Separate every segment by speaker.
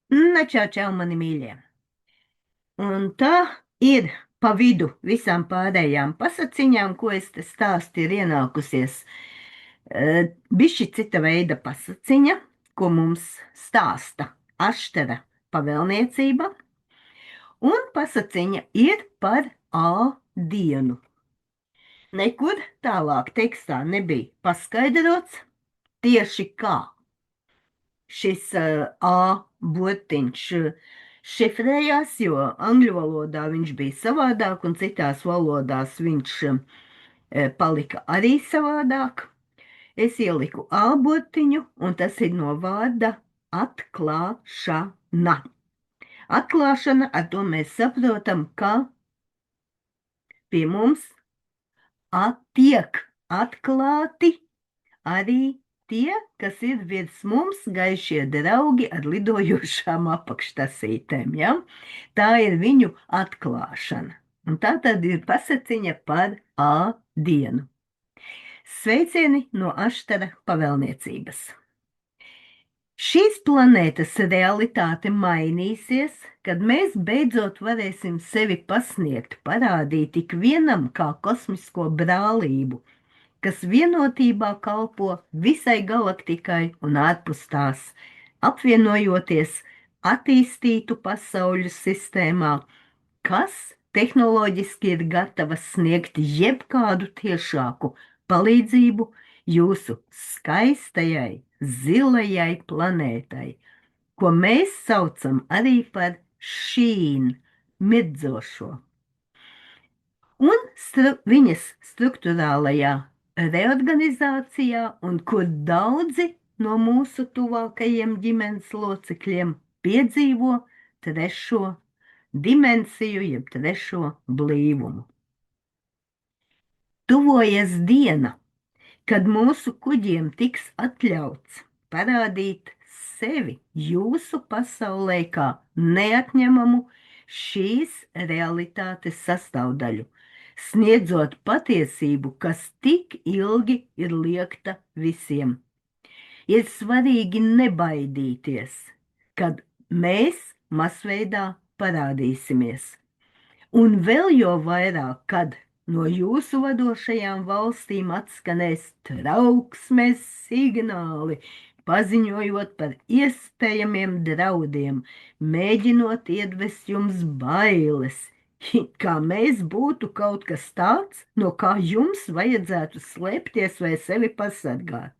Speaker 1: Čau, čau, mani mīļie. Un tā ir pa vidu visām pārējām pasaciņām, ko es te stāstu, ir ienākusies bišķi cita veida pasaciņa, ko mums stāsta Aštera pavēlniecība, un pasaciņa ir par A dienu. Nekur tālāk tekstā nebija paskaidrots tieši kā šis A burtiņš šifrējās, jo angļu valodā viņš bija savādāk, un citās valodās viņš palika arī savādāk. Es ieliku A burtiņu, un tas ir no vārda atklāšana. Atklāšana, ar to mēs saprotam, ka pie mums tiek atklāti arī tie, kas ir virs mums, gaišie draugi ar lidojošām apakštasītēm. Ja? Tā ir viņu atklāšana. Un tā tad ir pasaciņa par A dienu. Sveicieni no Aštera pavēlniecības. Šīs planētas realitāte mainīsies, kad mēs beidzot varēsim sevi pasniegt, parādīt ikvienam kā kosmisko brālību, kas vienotībā kalpo visai galaktikai un ārpus tās, apvienojoties attīstītu pasauļu sistēmā, kas tehnoloģiski ir gatavas sniegt jebkādu tiešāku palīdzību jūsu skaistajai, zilajai planētai, ko mēs saucam arī par šīn, mirdzošo. Un viņas struktūrālajā reorganizācijā, un kur daudzi no mūsu tuvākajiem ģimenes locekļiem piedzīvo trešo dimensiju, jeb trešo blīvumu. Tuvojas diena, kad mūsu kuģiem tiks atļauts parādīt sevi jūsu pasaulē kā neatņemamu šīs realitātes sastāvdaļu, sniedzot patiesību, kas tik ilgi ir liegta visiem. Ir svarīgi nebaidīties, kad mēs masveidā parādīsimies. Un vēl jo vairāk, kad no jūsu vadošajām valstīm atskanēs trauksmes signāli, paziņojot par iespējamiem draudiem, mēģinot iedvest jums bailes, kā mēs būtu kaut kas tāds, no kā jums vajadzētu slēpties vai sevi pasargāt.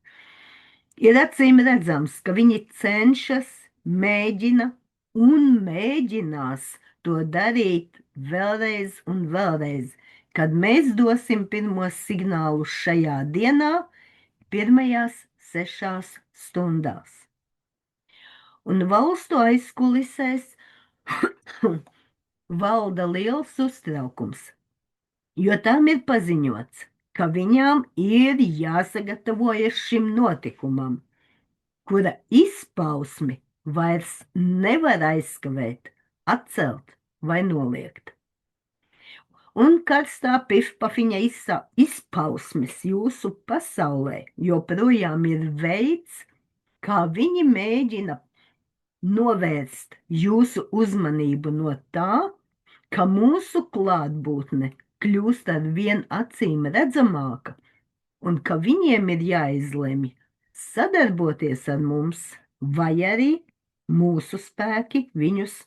Speaker 1: Ir acīm redzams, ka viņi cenšas, mēģina un mēģinās to darīt vēlreiz un vēlreiz, kad mēs dosim pirmos signālus šajā dienā, pirmajās 6 stundās. Un valstu aizkulisēs valda liels uztraukums, jo tām ir paziņots, ka viņām ir jāsagatavojas šim notikumam, kura izpausmi vairs nevar aizskavēt, atcelt vai noliegt. Un karstā pifpafiņa izpausmes jūsu pasaulē joprojām ir veids, kā viņi mēģina novērst jūsu uzmanību no tā, ka mūsu klātbūtne kļūst ar vien acīm redzamāka, un ka viņiem ir jāizlemj sadarboties ar mums, vai arī mūsu spēki viņus,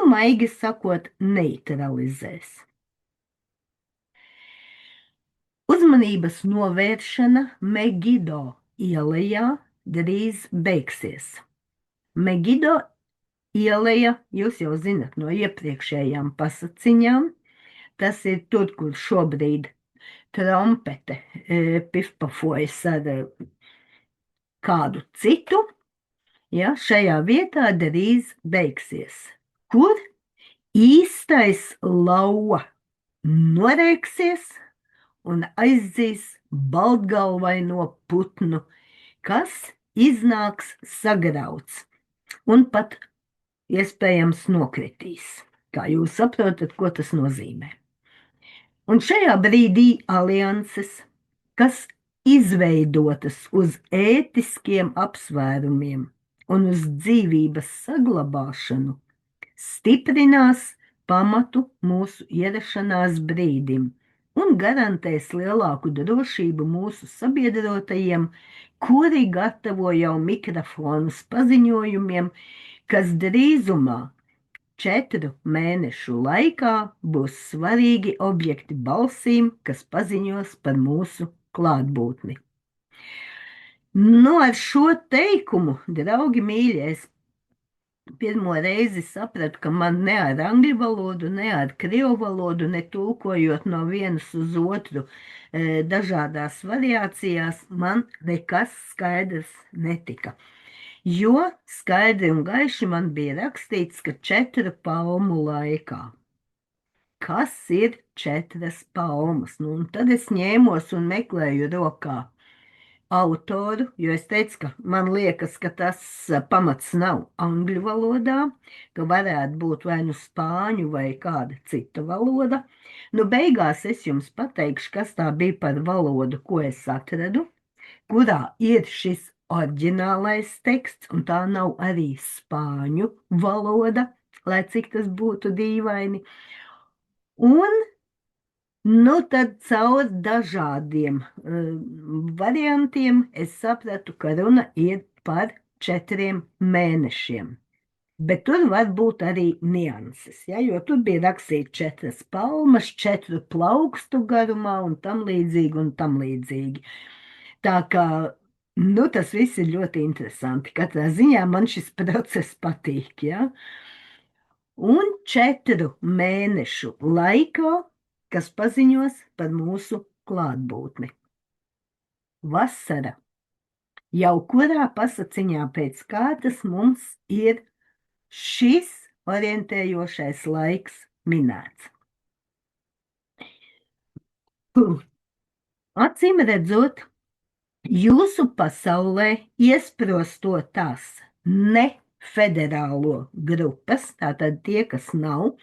Speaker 1: maigi sakot, neutralizēs. Uzmanības novēršana Megido ielejā drīz beigsies. Megido ieleja, jūs jau zinat no iepriekšējām pasaciņām, tas ir tur, kur šobrīd trompete pifpafojas ar kādu citu, ja, šajā vietā drīz beigsies, kur īstais lauva norēksies un aizdzīs baltgalvaino putnu, kas iznāks sagrauts un pat iespējams nokritīs. Kā jūs saprotat, ko tas nozīmē? Un šajā brīdī alianses, kas izveidotas uz ētiskiem apsvērumiem un uz dzīvības saglabāšanu stiprinās pamatu mūsu ierašanās brīdim un garantēs lielāku drošību mūsu sabiedrotajiem, kuri gatavo jau mikrofonus paziņojumiem, kas drīzumā 4 mēnešu laikā būs svarīgi objekti balsīm, kas paziņos par mūsu klātbūtni. Nu, ar šo teikumu, draugi mīļie, es pirmo reizi sapratu, ka man ne ar angļu valodu, ne ar krievu valodu, ne tulkojot no vienas uz otru dažādās variācijās, man nekas skaidrs netika. Jo skaidri un gaiši man bija rakstīts, ka 4 palmu laikā. Kas ir 4 palmas? Nu, un tad es ņēmos un meklēju rokā autoru, jo es teicu, ka man liekas, ka tas pamats nav angļu valodā, ka varētu būt vai nu spāņu vai kāda cita valoda. Nu, beigās es jums pateikšu, kas tā bija par valodu, ko es atradu, kurā ir šis oriģinālais teksts, un tā nav arī spāņu valoda, lai cik tas būtu dīvaini. Un nu, tad caur dažādiem variantiem es sapratu, ka runa ir par 4 mēnešiem. Bet tur var būt arī nianses, ja, jo tur bija rakstīts 4 palmas, 4 plaukstu garumā un tam līdzīgi un tam līdzīgi. Tā kā, nu, tas viss ir ļoti interesanti. Katrā ziņā man šis process patīk, ja. Un 4 mēnešu laikā, kas paziņos par mūsu klātbūtni. Vasara. Jau kurā pasaciņā pēc kārtas mums ir šis orientējošais laiks minēts. Acīm redzot, jūsu pasaulē iesprosto tās nefederālo grupas, tātad tie, kas nav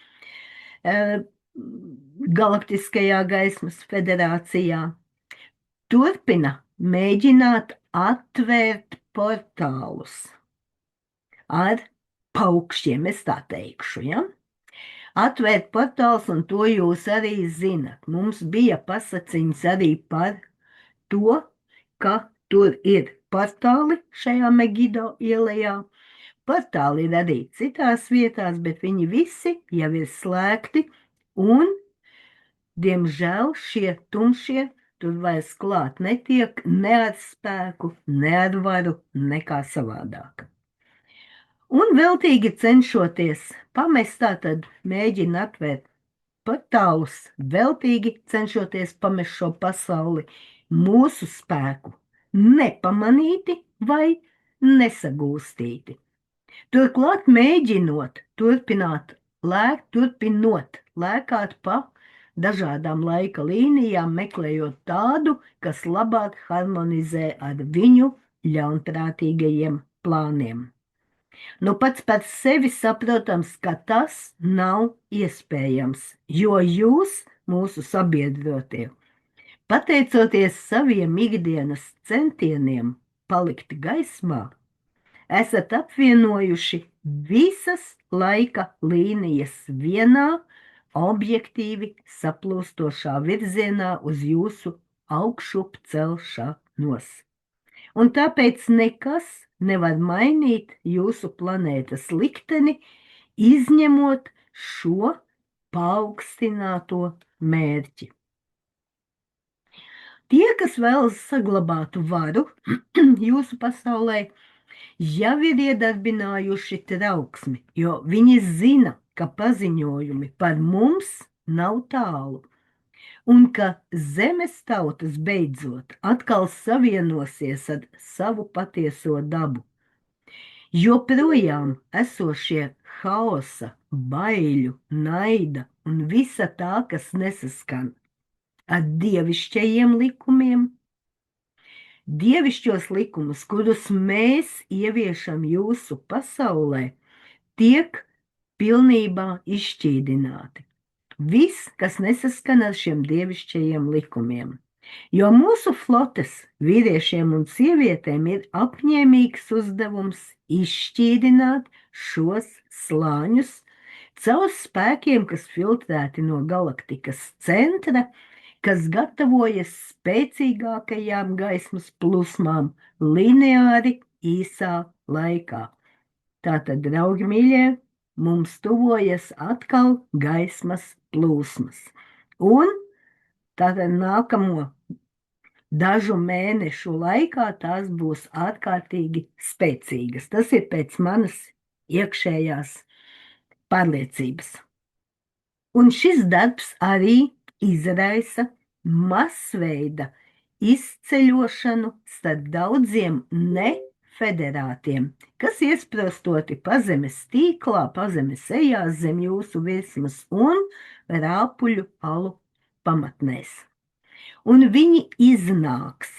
Speaker 1: Galaktiskajā gaismas federācijā, turpina mēģināt atvērt portālus ar paukšķiem, es tā teikšu, ja? Atvērt portālus, un to jūs arī zinat. Mums bija pasaciņas arī par to, ka tur ir portāli šajā Megido ielejā. Portāli ir arī citās vietās, bet viņi visi jau ir slēgti, un, diemžēl, šie tumšie tur vairs klāt netiek ne ar spēku, ne ar varu, nekā savādāk. Un veltīgi cenšoties pamest, tātad mēģina atvērt portālus, veltīgi cenšoties pamest šo pasauli, mūsu spēku nepamanīti vai nesagūstīti. Turklāt mēģinot turpinot lēkāt pa dažādām laika līnijām, meklējot tādu, kas labāk harmonizē ar viņu ļaunprātīgajiem plāniem. Nu, pats par sevi saprotams, ka tas nav iespējams, jo jūs, mūsu sabiedrotie, pateicoties saviem ikdienas centieniem palikt gaismā, esat apvienojuši visas laika līnijas vienā objektīvi saplūstošā virzienā uz jūsu augšup celšanos. Un tāpēc nekas nevar mainīt jūsu planētas likteni, izņemot šo paaugstināto mērķi. Tie, kas vēlas saglabāt varu jūsu pasaulē, jau ir iedarbinājuši trauksmi, jo viņi zina, ka paziņojumi par mums nav tālu, un ka zemes tautas beidzot atkal savienosies ar savu patieso dabu. Joprojām esošie haosa, baiļu, naida un visa tā, kas nesaskan ar dievišķajiem likumiem, dievišķos likumus, kurus mēs ieviešam jūsu pasaulē, tiek pilnībā izšķīdināti. Viss, kas nesaskan ar šiem dievišķajiem likumiem. Jo mūsu flotes vīriešiem un sievietēm ir apņēmīgs uzdevums izšķīdināt šos slāņus caur spēkiem, kas filtrēti no galaktikas centra, kas gatavojas spēcīgākajām gaismas plūsmām lineāri īsā laikā. Tātad, draugi mīļie, mums tuvojas atkal gaismas plūsmas. Un tātad nākamo dažu mēnešu laikā tās būs ārkārtīgi spēcīgas. Tas ir pēc manas iekšējās pārliecības. Un šis darbs arī izraisa masveida izceļošanu starp daudziem nefederātiem, kas iesprostoti pazemes tīklā, pazemes ejās zem jūsu virsmas un rāpuļu alu pamatnēs. Un viņi iznāks.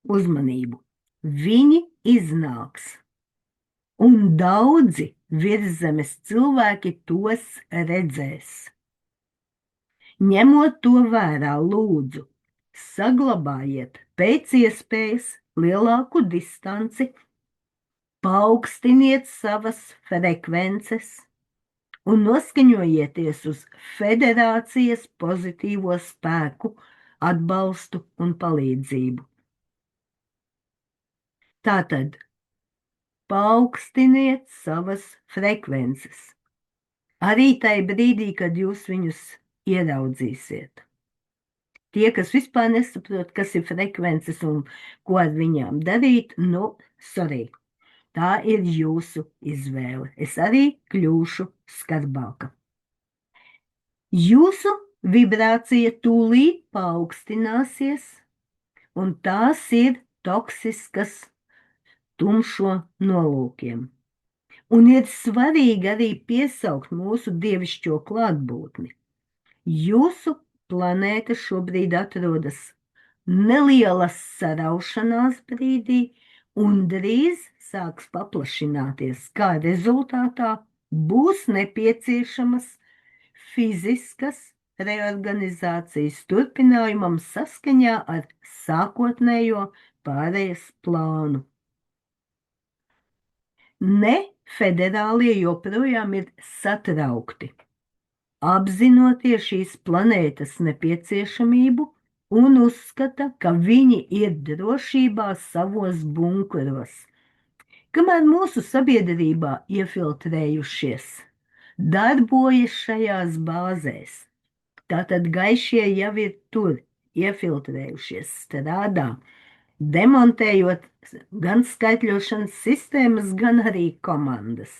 Speaker 1: Uzmanību. Viņi iznāks. Un daudzi virszemes cilvēki tos redzēs. Ņemot to vērā, lūdzu, saglabājiet pēc iespējas lielāku distanci, paaugstiniet savas frekvences un noskaņojieties uz federācijas pozitīvo spēku, atbalstu un palīdzību. Tātad paaugstiniet savas frekvences. Arī tajā brīdī, kad jūs viņus ieraudzīsiet. Tie, kas vispār nesaprot, kas ir frekvences un ko ar viņām darīt, sorry. Tā ir jūsu izvēle. Es arī kļūšu skarbāka. Jūsu vibrācija tūlīt paaugstināsies, un tās ir toksiskas tumšo nolūkiem. Un ir svarīgi arī piesaukt mūsu dievišķo klātbūtni. Jūsu planēta šobrīd atrodas nelielas saraušanās brīdī un drīz sāks paplašināties, kā rezultātā būs nepieciešamas fiziskas reorganizācijas turpinājumam saskaņā ar sākotnējo pārejas plānu. Nefederālie joprojām ir satraukti, apzinoties šīs planētas nepieciešamību un uzskata, ka viņi ir drošībā savos bunkuros. Kamēr mūsu sabiedrībā iefiltrējušies, darbojas šajās bāzēs. Tātad gaišie jau ir tur, iefiltrējušies, strādā, demontējot gan skaitļošanas sistēmas, gan arī komandas,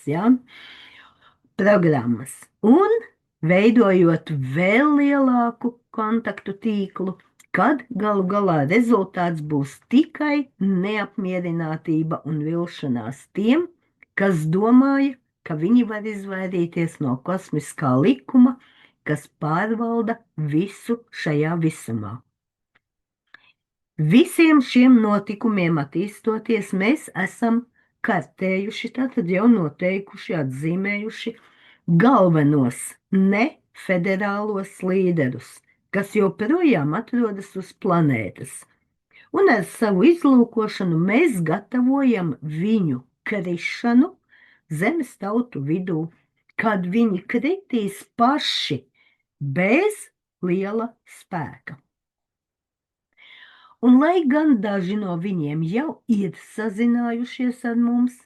Speaker 1: programmas. Un veidojot vēl lielāku kontaktu tīklu, kad galu galā rezultāts būs tikai neapmierinātība un vilšanās tiem, kas domāja, ka viņi var izvairīties no kosmiskā likuma, kas pārvalda visu šajā visumā. Visiem šiem notikumiem attīstoties, mēs esam kartējuši, tātad jau noteikuši, atzīmējuši galvenos nefederālos līderus, kas joprojām atrodas uz planētas. Un ar savu izlūkošanu mēs gatavojam viņu krišanu zemes tautu vidū, kad viņi kritīs paši bez liela spēka. Un lai gan daži no viņiem jau ir sazinājušies ar mums,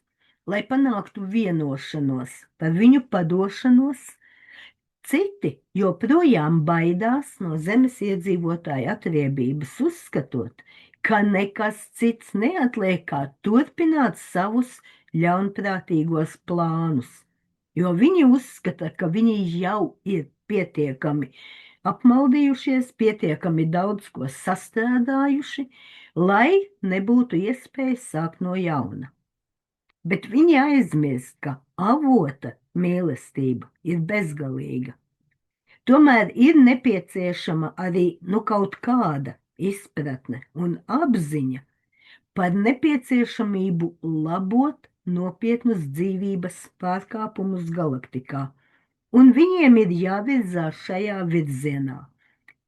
Speaker 1: lai panāktu vienošanos par viņu padošanos, citi joprojām baidās no zemes iedzīvotāju atriebības, uzskatot, ka nekas cits neatliek kā turpināt savus ļaunprātīgos plānus, jo viņi uzskata, ka viņi jau ir pietiekami apmaldījušies, pietiekami daudz ko sastrādājuši, lai nebūtu iespējas sākt no jauna. Bet viņi aizmirst, ka avota mīlestība ir bezgalīga. Tomēr ir nepieciešama arī kaut kāda izpratne un apziņa par nepieciešamību labot nopietnus dzīvības pārkāpumus galaktikā. Un viņiem ir jāvirzās šajā virzienā,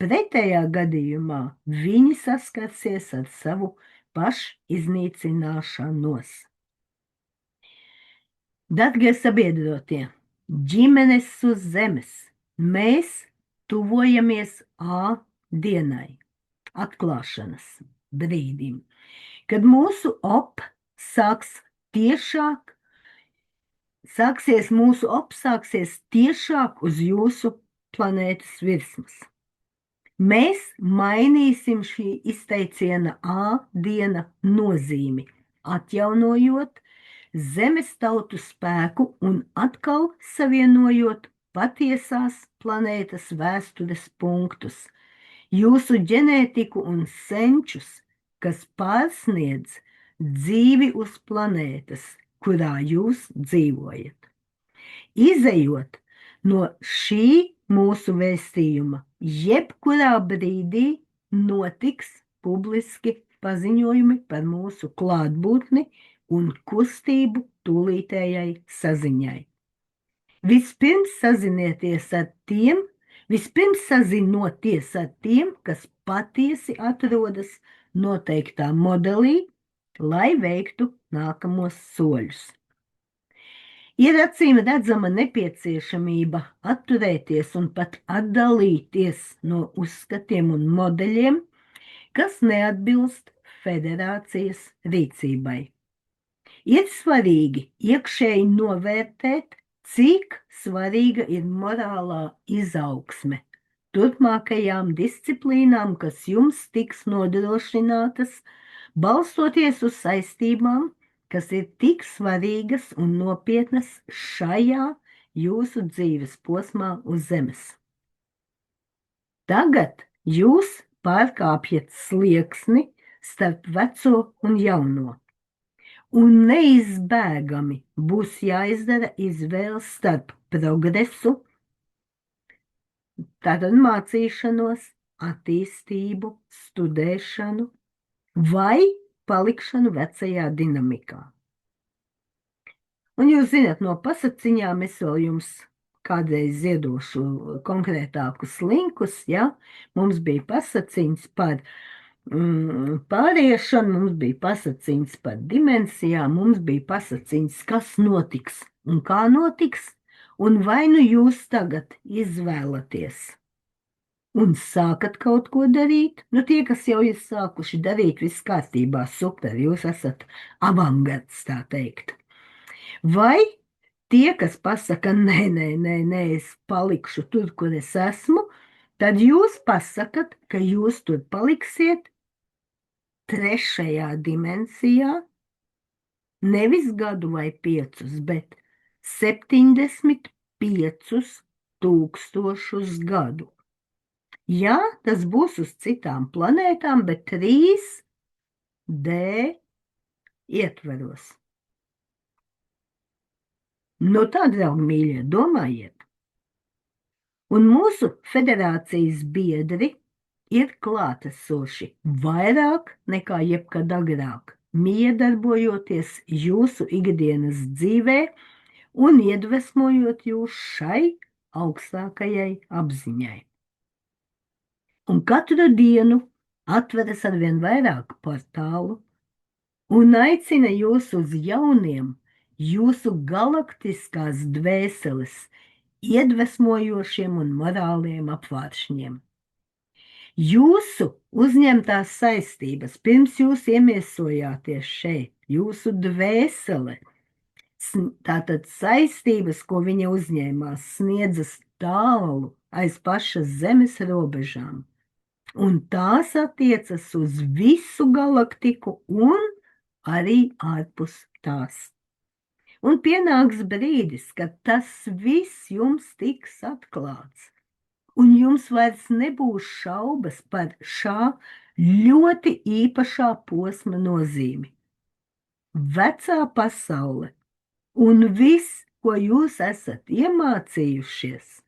Speaker 1: Pretējā gadījumā viņi saskarsies ar savu pašiznīcināšanos. Darbie sabiedrotie, ģimenes uz zemes, mēs tuvojamies dienai, atklāšanas brīdim, kad mūsu sāksies tiešāk uz jūsu planētas virsmas. Mēs mainīsim šī izteiciena diena nozīmi, atjaunojot zemes tautu spēku un atkal savienojot patiesās planētas vēstures punktus, jūsu ģenētiku un senčus, kas pārsniedz dzīvi uz planētas, kurā jūs dzīvojat. Izejot no šī mūsu vēstījuma, jebkurā brīdī notiks publiski paziņojumi par mūsu klātbūtni un kustību tūlītējai saziņai. Vispirms sazinoties ar tiem, kas patiesi atrodas noteiktā modelī, lai veiktu nākamos soļus. Ir acīm redzama nepieciešamība atturēties un pat atdalīties no uzskatiem un modeļiem, kas neatbilst federācijas rīcībai. Ir svarīgi iekšēji novērtēt, cik svarīga ir morālā izaugsme turpmākajām disciplīnām, kas jums tiks nodrošinātas, balstoties uz saistībām, kas ir tik svarīgas un nopietnas šajā jūsu dzīves posmā uz zemes. Tagad jūs pārkāpjat slieksni starp veco un jauno, un neizbēgami būs jāizdara izvēle starp progresu, tātad mācīšanos, attīstību, studēšanu vai palikšanu vecajā dinamikā. Un jūs zināt, no pasaciņām es vēl jums kādreiz ziedošu konkrētākus linkus, ja? Mums bija pasaciņas par pāriešanu, mums bija pasaciņas par dimensijām, mums bija pasaciņas, kas notiks un kā notiks, un vai nu jūs tagad izvēlaties un sākat kaut ko darīt, nu tie, kas jau ir sākuši darīt, viss kārtībā, super, jūs esat avangards, tā teikt. Vai tie, kas pasaka, nē, es palikšu tur, kur es esmu, tad jūs pasakat, ka jūs tur paliksiet trešajā dimensijā, nevis gadu vai 5, bet 75,000 gadu. Jā, tas būs uz citām planētām, bet 3D ietveros. Nu tā, draugi mīļie, domājiet. Un mūsu federācijas biedri ir klātesoši vairāk nekā jebkad agrāk, miedarbojoties jūsu ikdienas dzīvē un iedvesmojot jūs šai augstākajai apziņai. Un katru dienu atveras arvien vairāk portālu un aicina jūs uz jauniem, jūsu galaktiskās dvēseles, iedvesmojošiem un morāliem apvāršņiem. Jūsu uzņemtās saistības, pirms jūs iemiesojāties šeit, jūsu dvēsele, tātad saistības, ko viņa uzņēmās, sniedzas tālu aiz pašas zemes robežām. Un tās attiecas uz visu galaktiku un arī ārpus tās. Un pienāks brīdis, kad tas viss jums tiks atklāts, un jums vairs nebūs šaubas par šā ļoti īpašā posma nozīmi. Vecā pasaule un viss, ko jūs esat iemācījušies,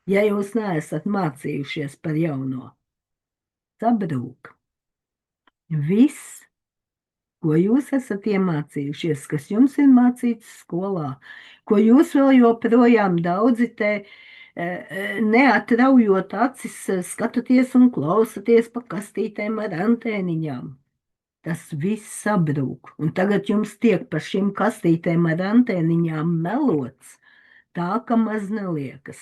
Speaker 1: ja jūs neesat mācījušies par jauno, sabrūk. Viss, ko jūs esat iemācījušies, kas jums ir mācīts skolā, ko jūs vēl joprojām daudzi te neatraujot acis, skatāties un klausaties pa kastītēm ar antēniņām. Tas viss sabrūk, un tagad jums tiek par šīm kastītēm ar antēniņām melots, tā ka maz neliekas.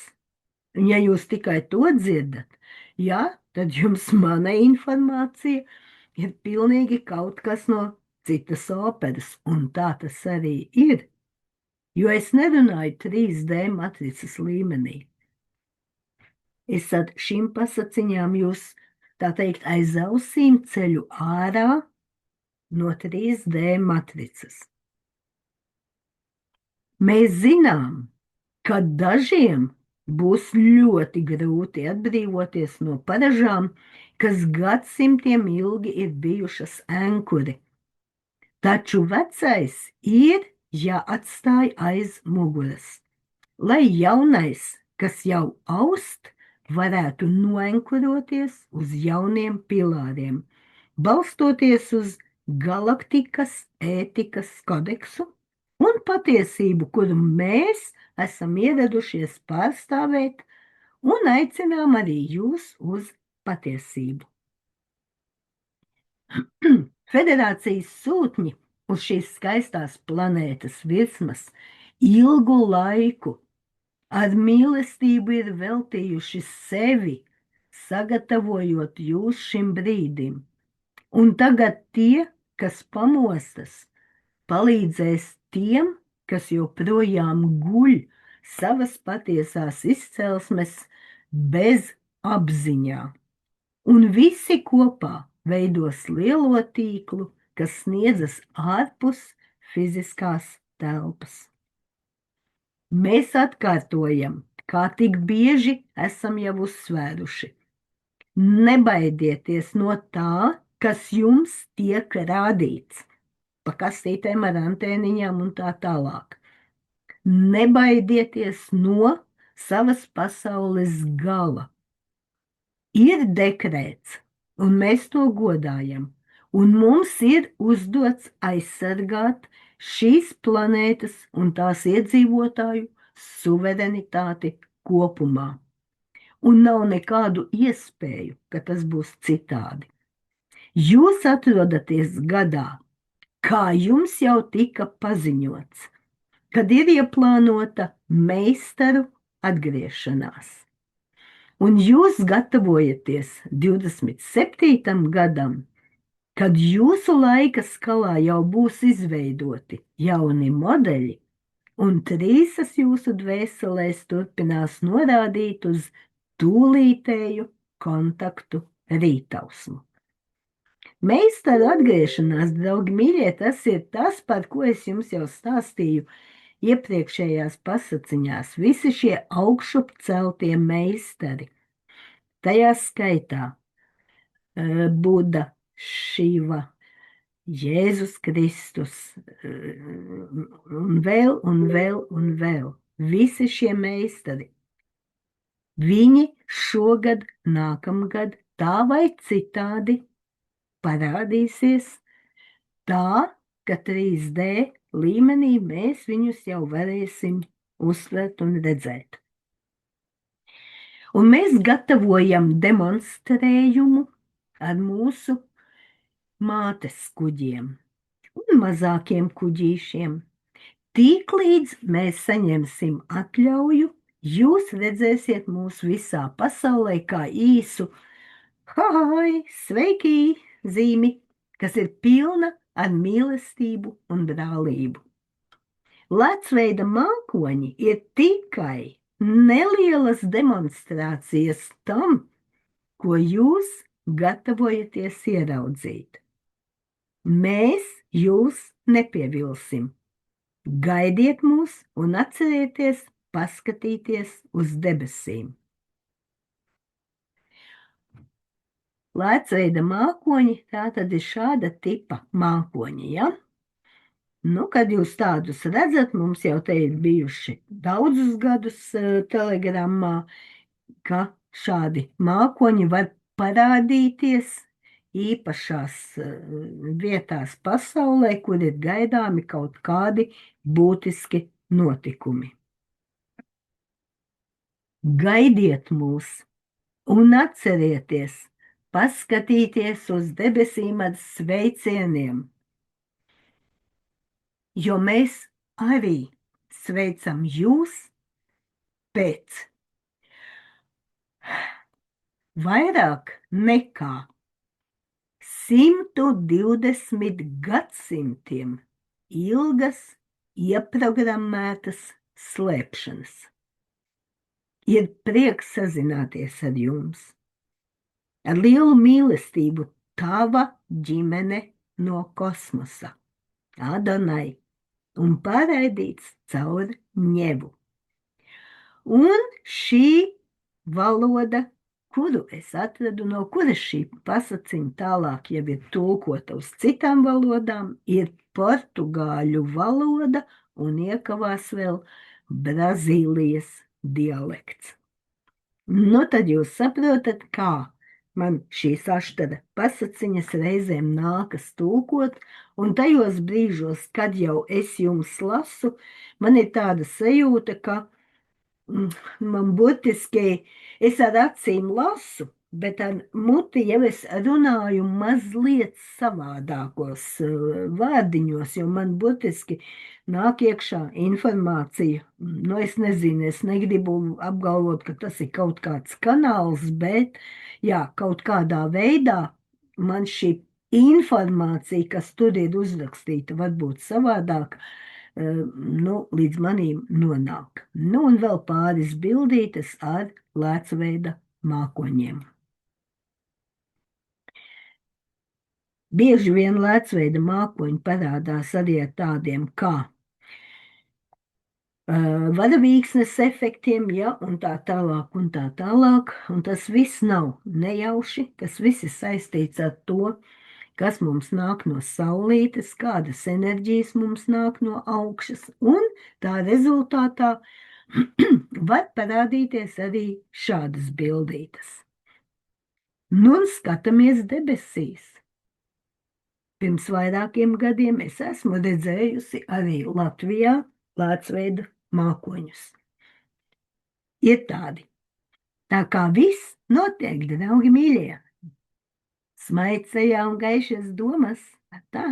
Speaker 1: Un ja jūs tikai to dzirdat, jā, tad jums mana informācija ir pilnīgi kaut kas no citas operas, un tā tas arī ir, jo es nerunāju 3D matricas līmenī. Es ar šīm pasaciņām jūs, tā teikt, aiz ausīm ceļu ārā no 3D matricas. Mēs zinām, ka dažiem būs ļoti grūti atbrīvoties no paražām, kas gadsimtiem ilgi ir bijušas ankuri. Taču vecais ir jāatstāj aiz muguras, lai jaunais, kas jau aust, varētu noenkuroties uz jauniem pilāriem, balstoties uz galaktikas ētikas kodeksu un patiesību, kuru mēs esam ieradušies pārstāvēt, un aicinām arī jūs uz patiesību. Federācijas sūtņi uz šīs skaistās planētas virsmas ilgu laiku ar mīlestību ir veltījuši sevi, sagatavojot jūs šim brīdim. Un tagad tie, kas pamostas, palīdzēs tiem, kas joprojām guļ savas patiesās izcelsmes bez apziņā. Un visi kopā veidos lielo tīklu, kas sniedzas ārpus fiziskās telpas. Mēs atkārtojam, kā tik bieži esam jau uzsvēruši. Nebaidieties no tā, kas jums tiek rādīts, pa kastītēm ar antēniņām un tā tālāk. Nebaidieties no savas pasaules gala. Ir dekrēts, un mēs to godājam, un mums ir uzdots aizsargāt šīs planētas un tās iedzīvotāju suverenitāti kopumā. Un nav nekādu iespēju, ka tas būs citādi. Jūs atrodaties gadā, kā jums jau tika paziņots, kad ir ieplānota meistaru atgriešanās. Un jūs gatavojaties 27. gadam, kad jūsu laika skalā jau būs izveidoti jauni modeļi, un trīsas jūsu dvēselēs turpinās norādīt uz tūlītēju kontaktu rītausmu. Meistaru atgriešanās, draugi mīļie, tas ir tas, par ko es jums jau stāstīju iepriekšējās pasaciņās. Visi šie augšup celtie meistari, tajā skaitā Buda, Šiva, Jēzus Kristus, un vēl, un vēl, un vēl. Visi šie meistari, viņi šogad, nākamgad, tā vai citādi parādīsies tā, ka 3D līmenī mēs viņus jau varēsim uztvert un redzēt. Un mēs gatavojam demonstrējumu ar mūsu mātes kuģiem un mazākiem kuģīšiem. Tiklīdz mēs saņemsim atļauju, jūs redzēsiet mūs visā pasaulē kā īsu "Hai, sveiki!" zīmi, kas ir pilna ar mīlestību un brālību. Lecveida mākoņi ir tikai nelielas demonstrācijas tam, ko jūs gatavojaties ieraudzīt. Mēs jūs nepievilsim. Gaidiet mūs un atcerieties paskatīties uz debesīm. Lecveida mākoņi, tā tad ir šāda tipa mākoņi, ja? Nu, kad jūs tādus redzat, mums jau te ir bijuši daudzus gadus telegrammā, ka šādi mākoņi var parādīties īpašās vietās pasaulē, kur ir gaidāmi kaut kādi būtiski notikumi. Gaidiet mūs un atcerieties, paskatīties uz debesīm ar sveicieniem, jo mēs arī sveicam jūs pēc vairāk nekā 120 gadsimtiem ilgas ieprogrammētas slēpšanas. Ir prieks sazināties ar jums. Ar lielu mīlestību tava ģimene no kosmosa, Adonai, un pārraidīts caur ņevu. Un šī valoda, kuru es atradu, no kuras šī pasaciņa tālāk jau ir tulkota uz citām valodām, ir portugāļu valoda un iekavās vēl Brazīlijas dialekts. Nu, tad jūs saprotat, kā man šīs aštara pasaciņas reizēm nākas tulkot, un tajos brīžos, kad jau es jums lasu, man ir tāda sajūta, ka man burtiski es ar acīm lasu, bet ar muti jau es runāju mazliet savādākos vārdiņos, jo man burtiski nāk iekšā informācija. Nu, es nezinu, es negribu apgalvot, ka tas ir kaut kāds kanāls, bet jā, kaut kādā veidā man šī informācija, kas tur ir uzrakstīta, varbūt savādāk, līdz manīm nonāk. Nu, un vēl pāris bildītes ar lēcveida mākoņiem. Bieži vien lēcveida mākoņi parādās arī ar tādiem kā varavīksnes efektiem, ja, un tā tālāk, un tā tālāk, un tas viss nav nejauši, tas viss ir saistīts ar to, kas mums nāk no saulītes, kādas enerģijas mums nāk no augšas, un tā rezultātā var parādīties arī šādas bildītes. Nu, un skatāmies debesīs. Pirms vairākiem gadiem es esmu redzējusi arī Latvijā lēcveida mākoņus. Ir tādi. Tā kā viss notiek, draugi mīļie. Smaid sejā un gaišas domas. Tā.